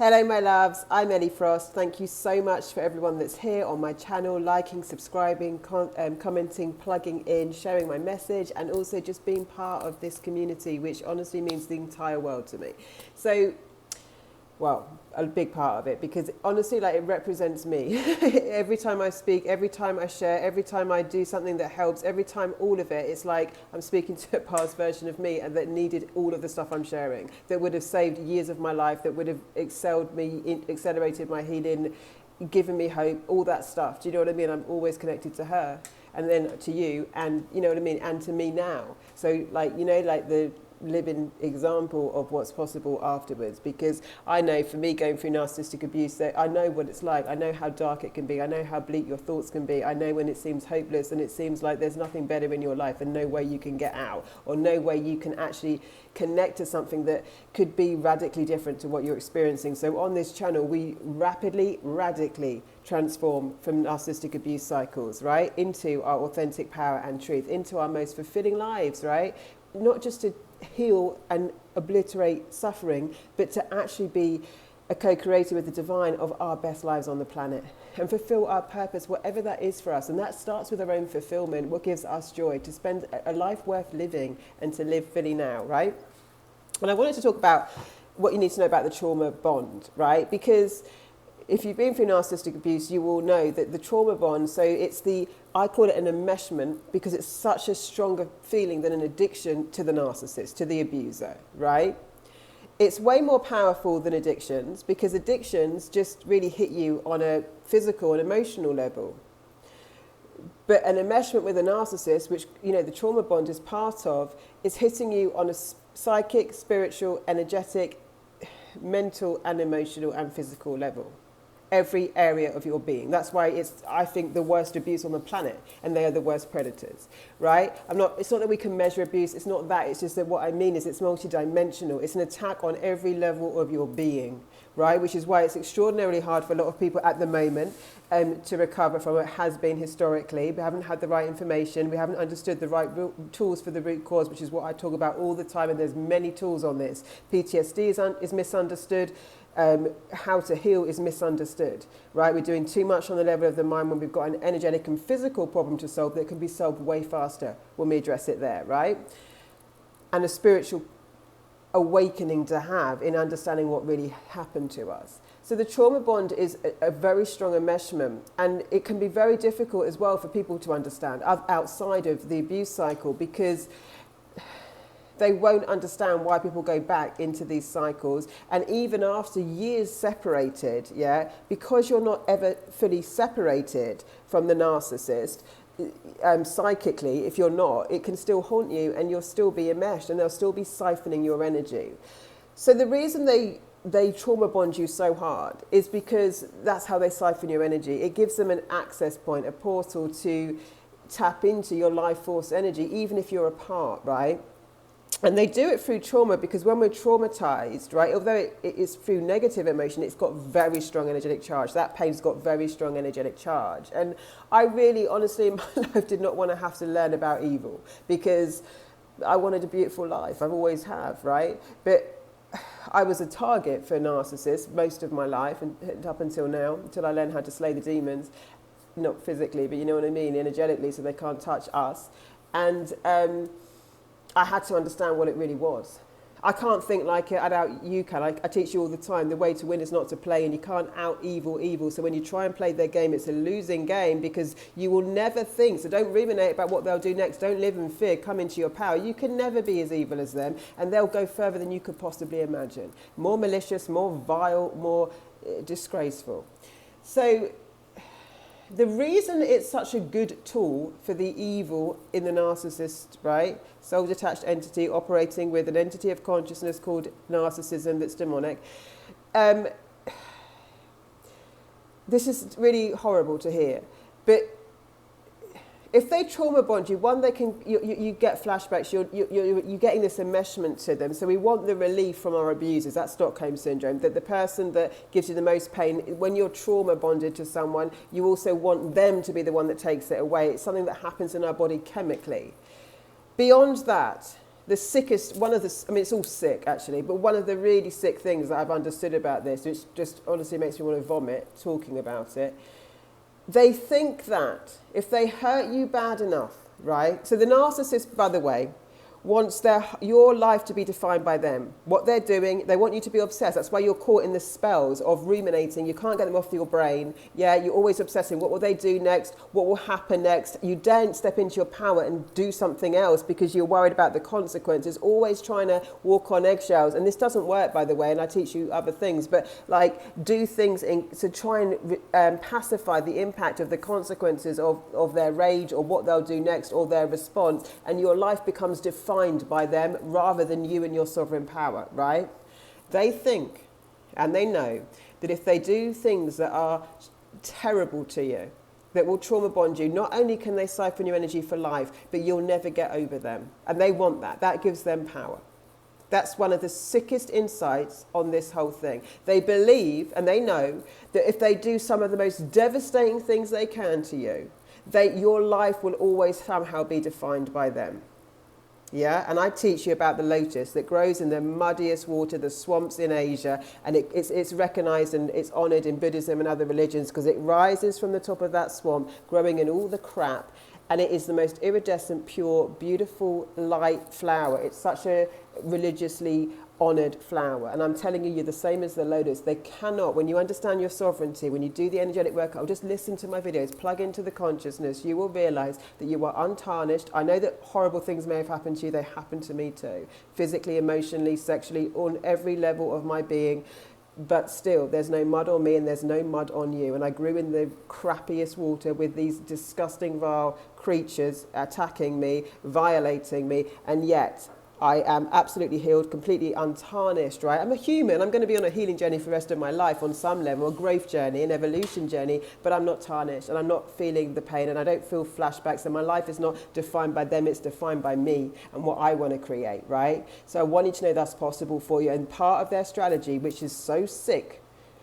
Hello my loves, I'm Ellie Frost. Thank you so much for everyone that's here on my channel, liking, subscribing, commenting, plugging in, sharing my message, and also just being part of this community, which honestly means the entire world to me. So, well, a big part of it, because honestly, like, it represents me. Every time I speak, every time I share, every time I do something that helps, every time, all of it, it's like I'm speaking to a past version of me and that needed all of the stuff I'm sharing, that would have saved years of my life, that would have accelerated my healing, given me hope, all that stuff. Do you know what I mean? I'm always connected to her, and then to you, and you know what I mean, and to me now. So, like, you know, like the living example of what's possible afterwards, because I know for me going through narcissistic abuse that I know what it's like. I know how dark it can be. I know how bleak your thoughts can be. I know when it seems hopeless and it seems like there's nothing better in your life and no way you can get out, or no way you can actually connect to something that could be radically different to what you're experiencing. So on this channel we radically transform from narcissistic abuse cycles, right, into our authentic power and truth, into our most fulfilling lives, right? Not just to heal and obliterate suffering, but to actually be a co-creator with the divine of our best lives on the planet and fulfill our purpose, whatever that is for us. And that starts with our own fulfillment, what gives us joy, to spend a life worth living and to live fully now, right? And I wanted to talk about what you need to know about the trauma bond, right? Because if you've been through narcissistic abuse, you will know that the trauma bond, so it's I call it an enmeshment because it's such a stronger feeling than an addiction to the narcissist, to the abuser, right? It's way more powerful than addictions, because addictions just really hit you on a physical and emotional level. But an enmeshment with a narcissist, which, you know, the trauma bond is part of, is hitting you on a psychic, spiritual, energetic, mental and emotional and physical level. Every area of your being. That's why it's, I think, the worst abuse on the planet, and they are the worst predators, right? It's not that we can measure abuse, it's not that, it's just that what I mean is it's multidimensional. It's an attack on every level of your being, right? Which is why it's extraordinarily hard for a lot of people at the moment to recover from it. Has been historically. We haven't had the right information, we haven't understood the right tools for the root cause, which is what I talk about all the time, and there's many tools on this. PTSD is misunderstood. How to heal is misunderstood, right? We're doing too much on the level of the mind when we've got an energetic and physical problem to solve that can be solved way faster when we address it there, right? And a spiritual awakening to have in understanding what really happened to us. So the trauma bond is a very strong enmeshment, and it can be very difficult as well for people to understand outside of the abuse cycle, because they won't understand why people go back into these cycles. And even after years separated, yeah, because you're not ever fully separated from the narcissist, psychically, if you're not, it can still haunt you and you'll still be enmeshed and they'll still be siphoning your energy. So the reason they trauma bond you so hard is because that's how they siphon your energy. It gives them an access point, a portal to tap into your life force energy, even if you're apart, right? And they do it through trauma, because when we're traumatized, right, although it is through negative emotion, it's got very strong energetic charge. That pain's got very strong energetic charge. And I really, honestly, in my life did not want to have to learn about evil, because I wanted a beautiful life. I've always have, right? But I was a target for narcissists most of my life, and up until now, until I learned how to slay the demons. Not physically, but you know what I mean, energetically, so they can't touch us. And I had to understand what it really was. I can't think like it. I doubt you can. I teach you all the time, the way to win is not to play, and you can't out evil. So when you try and play their game, it's a losing game, because you will never think. So don't ruminate about what they'll do next. Don't live in fear. Come into your power. You can never be as evil as them, and they'll go further than you could possibly imagine. More malicious, more vile, more disgraceful. So the reason it's such a good tool for the evil in the narcissist, right, self-detached entity operating with an entity of consciousness called narcissism that's demonic, this is really horrible to hear, but if they trauma bond you, one, they can you get flashbacks. You're getting this enmeshment to them. So we want the relief from our abusers. That's Stockholm syndrome. That the person that gives you the most pain, when you're trauma bonded to someone, you also want them to be the one that takes it away. It's something that happens in our body chemically. Beyond that, the sickest, one of the, I mean, it's all sick actually, but one of the really sick things that I've understood about this, which just honestly makes me want to vomit talking about it, they think that if they hurt you bad enough, right? So the narcissist, by the way, wants your life to be defined by them. What they're doing, they want you to be obsessed. That's why you're caught in the spells of ruminating. You can't get them off your brain. Yeah, you're always obsessing. What will they do next? What will happen next? You daren't step into your power and do something else because you're worried about the consequences, always trying to walk on eggshells. And this doesn't work, by the way, and I teach you other things, but like do things to try and pacify the impact of the consequences of their rage or what they'll do next or their response, and your life becomes defined by them rather than you and your sovereign power, right? They think and they know that if they do things that are terrible to you, that will trauma bond you, not only can they siphon your energy for life, but you'll never get over them. And they want that. That gives them power. That's one of the sickest insights on this whole thing. They believe and they know that if they do some of the most devastating things they can to you, your life will always somehow be defined by them. Yeah, and I teach you about the lotus that grows in the muddiest water, the swamps in Asia, and it's recognized and it's honored in Buddhism and other religions because it rises from the top of that swamp, growing in all the crap, and it is the most iridescent, pure, beautiful, light flower. It's such a religiously honored flower, and I'm telling you, you're the same as the lotus. They cannot, when you understand your sovereignty, when you do the energetic work, I'll just listen to my videos, plug into the consciousness, you will realize that you are untarnished. I know that horrible things may have happened to you. They happened to me too, physically, emotionally, sexually, on every level of my being. But still, there's no mud on me and there's no mud on you. And I grew in the crappiest water with these disgusting, vile creatures attacking me, violating me, and yet I am absolutely healed, completely untarnished, right? I'm a human. I'm going to be on a healing journey for the rest of my life on some level, a growth journey, an evolution journey, but I'm not tarnished and I'm not feeling the pain and I don't feel flashbacks, and my life is not defined by them, it's defined by me and what I want to create, right? So I want you to know that's possible for you, and part of their strategy, which is so sick,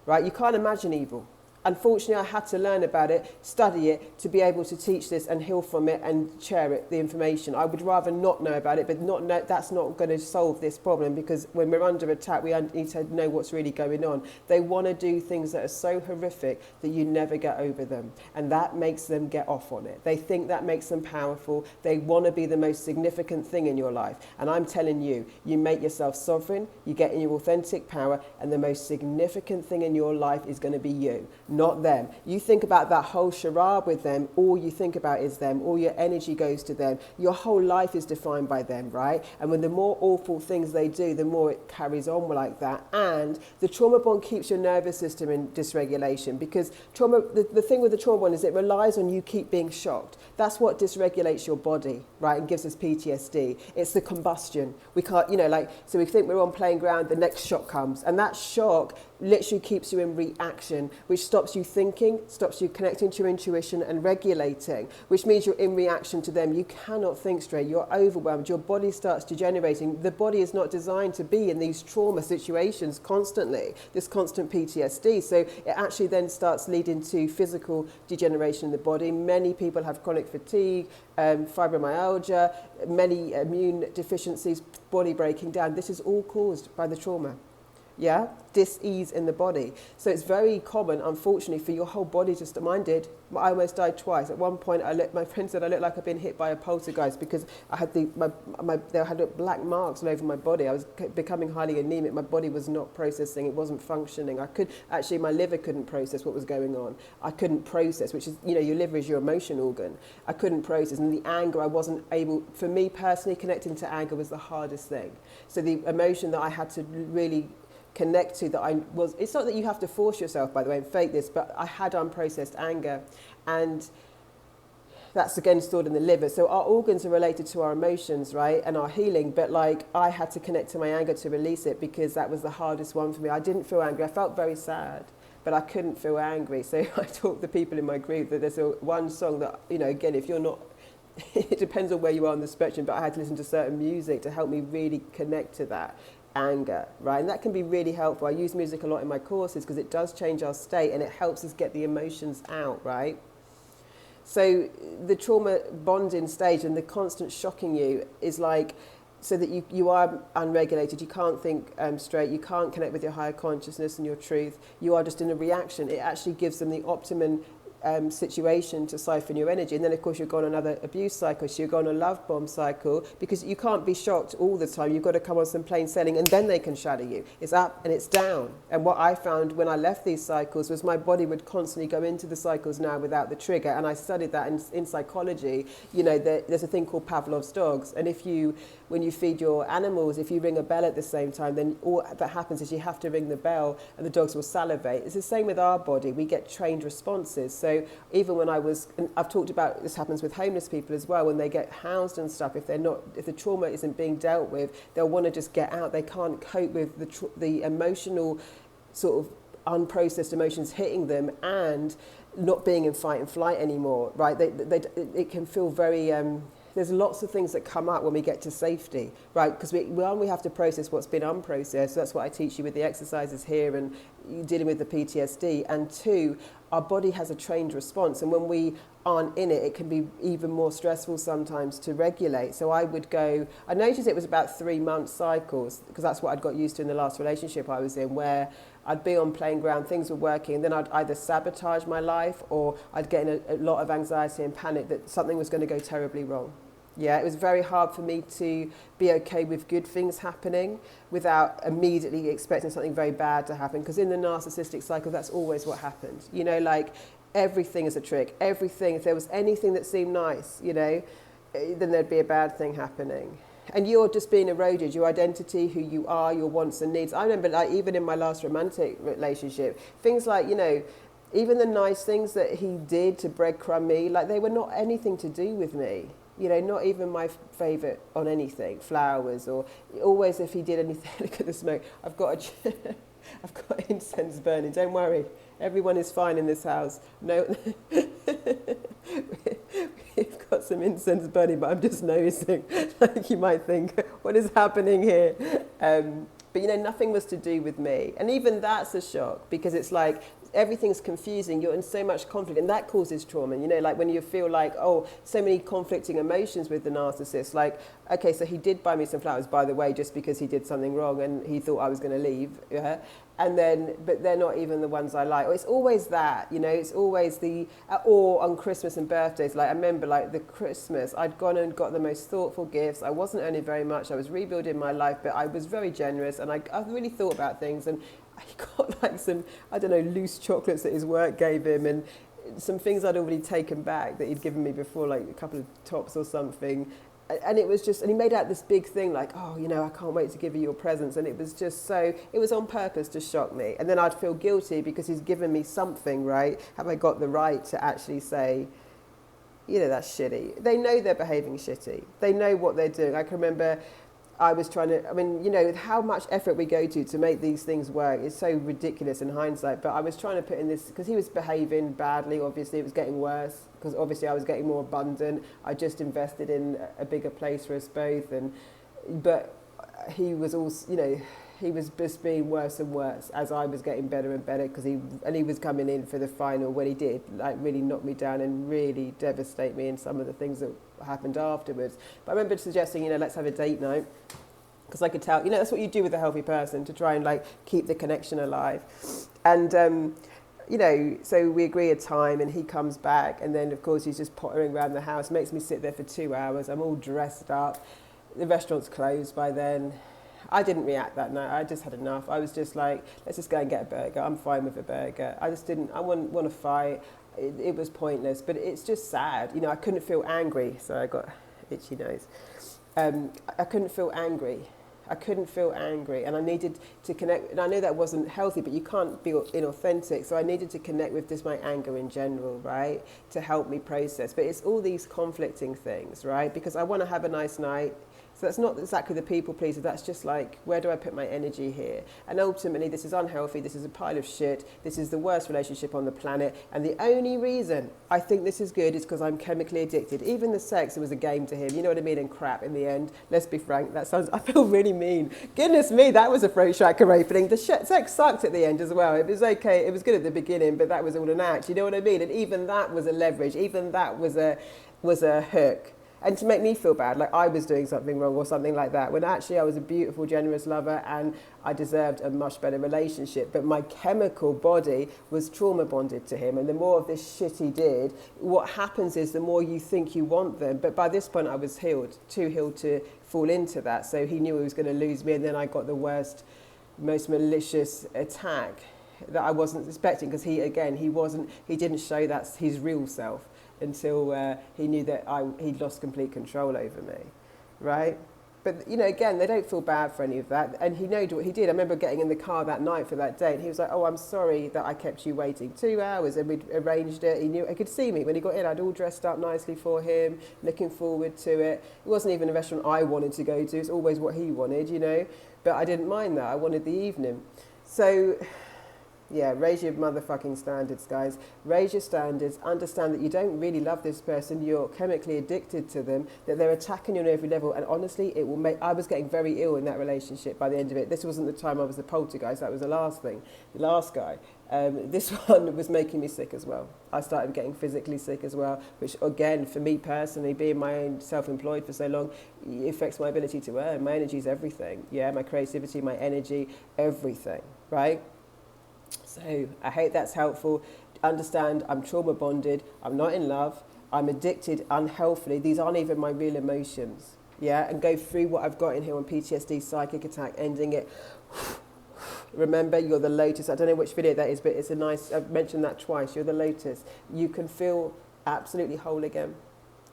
right? You can't imagine evil. Unfortunately, I had to learn about it, study it, to be able to teach this and heal from it and share it, the information. I would rather not know about it, but that's not going to solve this problem, because when we're under attack, we need to know what's really going on. They want to do things that are so horrific that you never get over them, and that makes them get off on it. They think that makes them powerful. They want to be the most significant thing in your life, and I'm telling you, you make yourself sovereign, you get in your authentic power, and the most significant thing in your life is going to be you, not them. You think about that whole charade with them, all you think about is them, all your energy goes to them, your whole life is defined by them, right? And when the more awful things they do, the more it carries on like that. And the trauma bond keeps your nervous system in dysregulation, because trauma, the thing with the trauma bond is it relies on you keep being shocked. That's what dysregulates your body, right, and gives us PTSD. It's the combustion. We can't, so we think we're on playing ground, the next shock comes, and that shock literally keeps you in reaction, which stops you thinking, stops you connecting to your intuition and regulating, which means you're in reaction to them. You cannot think straight. You're overwhelmed. Your body starts degenerating. The body is not designed to be in these trauma situations constantly, this constant PTSD. So it actually then starts leading to physical degeneration in the body. Many people have chronic fatigue, fibromyalgia, many immune deficiencies, body breaking down. This is all caused by the trauma. Yeah, dis-ease in the body. So it's very common, unfortunately, for your whole body just, mine did. I almost died twice. At one point, my friend said I looked like I'd been hit by a poltergeist, because I had there had black marks all over my body. I was becoming highly anemic. My body was not processing. It wasn't functioning. My liver couldn't process what was going on. I couldn't process, which is, your liver is your emotion organ. I couldn't process. And the anger, I wasn't able, for me personally, connecting to anger was the hardest thing. So the emotion that I had to really connect to, it's not that you have to force yourself, by the way, and fake this, but I had unprocessed anger, and that's again stored in the liver. So our organs are related to our emotions, right, and our healing, but I had to connect to my anger to release it, because that was the hardest one for me. I didn't feel angry. I felt very sad, but I couldn't feel angry. So I taught the people in my group that there's one song that, again, if you're not, it depends on where you are on the spectrum, but I had to listen to certain music to help me really connect to that anger, right? And that can be really helpful. I use music a lot in my courses because it does change our state and it helps us get the emotions out, right? So the trauma bonding stage and the constant shocking you is like, so that you are unregulated, you can't think straight, you can't connect with your higher consciousness and your truth, you are just in a reaction. It actually gives them the optimum situation to siphon your energy. And then of course you've gone on another abuse cycle, so you've gone on a love bomb cycle, because you can't be shocked all the time. You've got to come on some plain sailing, and then they can shadow you. It's up and it's down. And what I found when I left these cycles was my body would constantly go into the cycles now without the trigger. And I studied that in psychology. You know, there's a thing called Pavlov's dogs, and when you feed your animals, if you ring a bell at the same time, then all that happens is you have to ring the bell and the dogs will salivate. It's the same with our body. We get trained responses. So even when and I've talked about, this happens with homeless people as well, when they get housed and stuff, if the trauma isn't being dealt with, they'll want to just get out. They can't cope with the emotional sort of unprocessed emotions hitting them and not being in fight and flight anymore, right? It can feel very... there's lots of things that come up when we get to safety, right? Because we have to process what's been unprocessed. So that's what I teach you with the exercises here and dealing with the PTSD. And two, our body has a trained response. And when we aren't in it, it can be even more stressful sometimes to regulate. So I noticed it was about 3 month cycles, because that's what I'd got used to in the last relationship I was in, where I'd be on playing ground, things were working, and then I'd either sabotage my life or I'd get in a lot of anxiety and panic that something was going to go terribly wrong. Yeah, it was very hard for me to be okay with good things happening without immediately expecting something very bad to happen. Because in the narcissistic cycle, that's always what happened. You know, like everything is a trick. Everything, if there was anything that seemed nice, you know, then there'd be a bad thing happening. And you're just being eroded, your identity, who you are, your wants and needs. I remember, like, even in my last romantic relationship, things like, you know, even the nice things that he did to breadcrumb me, like, they were not anything to do with me. You know, not even my favourite on anything, flowers, or always if he did anything, look at the smoke, I've got incense burning, don't worry, everyone is fine in this house. No, we've got some incense burning, but I'm just noticing, like you might think, what is happening here? But you know, nothing was to do with me. And even that's a shock, because it's like, everything's confusing, you're in so much conflict, and that causes trauma. You know, like when you feel like, oh, so many conflicting emotions with the narcissist, like, okay, so he did buy me some flowers, by the way, just because he did something wrong and he thought I was going to leave, yeah? And then, but they're not even the ones I like. Or it's always that, you know, it's always or on Christmas and birthdays, like I remember like the Christmas, I'd gone and got the most thoughtful gifts, I wasn't earning very much, I was rebuilding my life, but I was very generous, and I really thought about things, and he got like some, I don't know, loose chocolates that his work gave him, and some things I'd already taken back that he'd given me before, like a couple of tops or something. And it was just, and he made out this big thing like, oh, you know, I can't wait to give you your presents. And it was just so, it was on purpose to shock me. And then I'd feel guilty because he's given me something, right? Have I got the right to actually say, you know, that's shitty? They know they're behaving shitty. They know what they're doing. I can remember I was trying to, I mean, you know, how much effort we go to make these things work is so ridiculous in hindsight. But I was trying to put in this, because he was behaving badly, obviously, it was getting worse, because obviously I was getting more abundant. I just invested in a bigger place for us both. But he was also, you know, he was just being worse and worse as I was getting better and better, because he was coming in for the final when he did, like, really knock me down and really devastate me in some of the things that happened afterwards. But I remember suggesting, you know, let's have a date night, because I could tell, you know, that's what you do with a healthy person, to try and like keep the connection alive. And you know, so we agree a time, and he comes back, and then of course he's just pottering around the house, makes me sit there for 2 hours. I'm all dressed up, the restaurant's closed by then. I didn't react that night. I just had enough. I was just like, let's just go and get a burger. I'm fine with a burger. I wouldn't want to fight. It was pointless, but it's just sad. You know, I couldn't feel angry. So I got itchy nose. I couldn't feel angry. And I needed to connect. And I know that wasn't healthy, but you can't be inauthentic. So I needed to connect with just my anger in general, right? To help me process. But it's all these conflicting things, right? Because I want to have a nice night. So that's not exactly the people pleaser, that's just like, where do I put my energy here? And ultimately, this is unhealthy, this is a pile of shit, this is the worst relationship on the planet, and the only reason I think this is good is because I'm chemically addicted. Even the sex, it was a game to him, you know what I mean, and crap in the end. Let's be frank, that sounds, I feel really mean. Goodness me, that was a throat chakra opening. The sex sucked at the end as well. It was okay, it was good at the beginning, but that was all an act, you know what I mean? And even that was a leverage, even that was a hook. and to make me feel bad, like I was doing something wrong or something like that, when actually I was a beautiful, generous lover and I deserved a much better relationship. But my chemical body was trauma bonded to him, and the more of this shit he did, what happens is the more you think you want them. But by this point I was healed, too healed to fall into that. So he knew he was going to lose me, and then I got the worst, most malicious attack that I wasn't expecting, because he didn't show that's his real self until he knew that he'd lost complete control over me, right? But, you know, again, they don't feel bad for any of that. And he knew what he did. I remember getting in the car that night for that date, and he was like, oh, I'm sorry that I kept you waiting 2 hours. And we'd arranged it. He knew, he could see me when he got in. I'd all dressed up nicely for him, looking forward to it. It wasn't even a restaurant I wanted to go to. It's always what he wanted, you know. But I didn't mind that. I wanted the evening. So, yeah, raise your motherfucking standards, guys. Raise your standards. Understand that you don't really love this person. You're chemically addicted to them, that they're attacking you on every level. And honestly, it will make... I was getting very ill in that relationship by the end of it. This wasn't the time I was a poltergeist. That was the last thing, the last guy. This one was making me sick as well. I started getting physically sick as well, which, again, for me personally, being my own self-employed for so long, it affects my ability to earn. My energy is everything. Yeah, my creativity, my energy, everything, right? So I hope that's helpful. Understand I'm trauma bonded, I'm not in love, I'm addicted unhealthily. These aren't even my real emotions. Yeah, and go through what I've got in here on PTSD, psychic attack, ending it. Remember, you're the lotus. I don't know which video that is, but it's a nice, I've mentioned that twice. You're the lotus. You can feel absolutely whole again.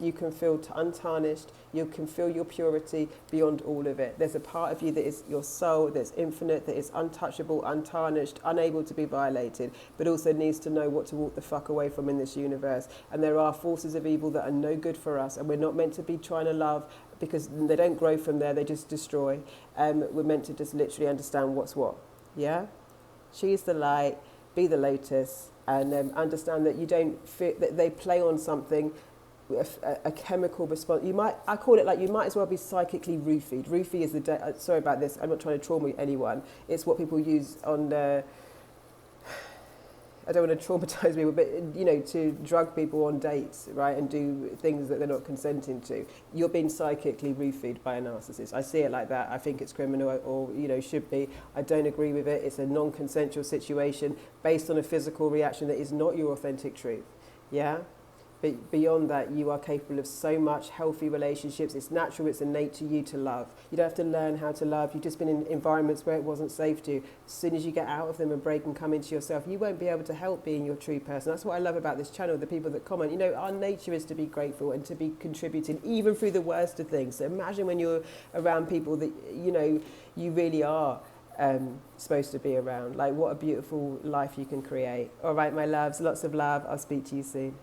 You can feel untarnished. You can feel your purity beyond all of it. There's a part of you that is your soul, that's infinite, that is untouchable, untarnished, unable to be violated, but also needs to know what to walk the fuck away from in this universe. And there are forces of evil that are no good for us, and we're not meant to be trying to love, because they don't grow from there, they just destroy. We're meant to just literally understand what's what. Yeah? Choose the light, be the lotus, and understand that you don't feel that they play on something, a chemical response. I call it like, you might as well be psychically roofied. Roofie is sorry about this, I'm not trying to trauma anyone. It's what people use on, I don't want to traumatize people, but, you know, to drug people on dates, right, and do things that they're not consenting to. You're being psychically roofied by a narcissist. I see it like that. I think it's criminal, or, you know, should be. I don't agree with it. It's a non-consensual situation based on a physical reaction that is not your authentic truth. Yeah? But beyond that, you are capable of so much healthy relationships. It's natural, it's innate to you to love. You don't have to learn how to love. You've just been in environments where it wasn't safe to. As soon as you get out of them and break and come into yourself, you won't be able to help being your true person. That's what I love about this channel, the people that comment. You know, our nature is to be grateful and to be contributing, even through the worst of things. So imagine when you're around people that, you know, you really are supposed to be around. Like, what a beautiful life you can create. All right, my loves, lots of love. I'll speak to you soon.